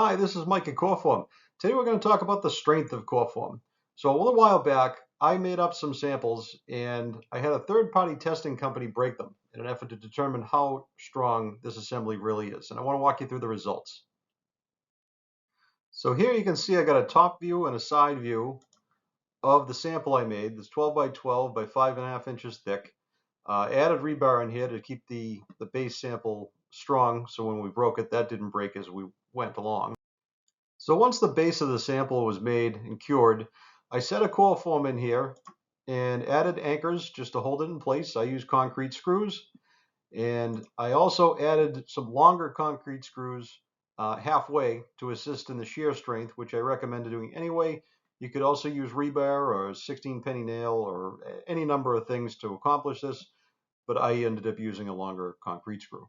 Hi, this is Mike at Cor-Form. Today we're going to talk about the strength of Cor-Form. So a little while back, I made up some samples and I had a third-party testing company break them in an effort to determine how strong this assembly really is. And I want to walk you through the results. So here you can see I got a top view and a side view of the sample I made. That's 12 by 12 by 5.5 inches thick. Added rebar in here to keep the base sample strong, so when we broke it, that didn't break as we went along. So once the base of the sample was made and cured, I set a Cor-Form in here and added anchors just to hold it in place. I use concrete screws, and I also added some longer concrete screws halfway to assist in the shear strength, which I recommend doing anyway. You could also use rebar or a 16 penny nail or any number of things to accomplish this, but I ended up using a longer concrete screw.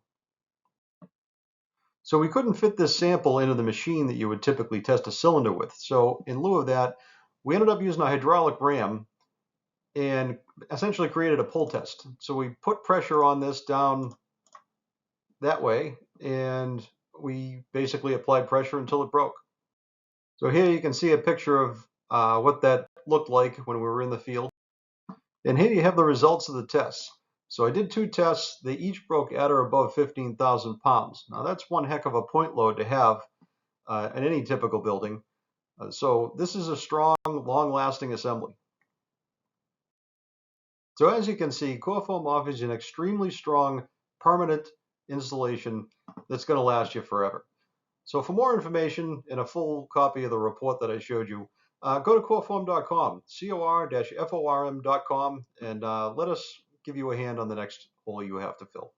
So we couldn't fit this sample into the machine that you would typically test a cylinder with. So in lieu of that, we ended up using a hydraulic ram and essentially created a pull test. So we put pressure on this down that way, and we basically applied pressure until it broke. So here you can see a picture of what that looked like when we were in the field. And here you have the results of the tests. So I did two tests. They each broke at or above 15,000 pounds. Now that's one heck of a point load to have in any typical building. So this is a strong, long-lasting assembly. So as you can see, Cor-Form offers an extremely strong, permanent installation that's going to last you forever. So for more information and a full copy of the report that I showed you, go to corform.com, cor-form.com, and let us give you a hand on the next hole you have to fill.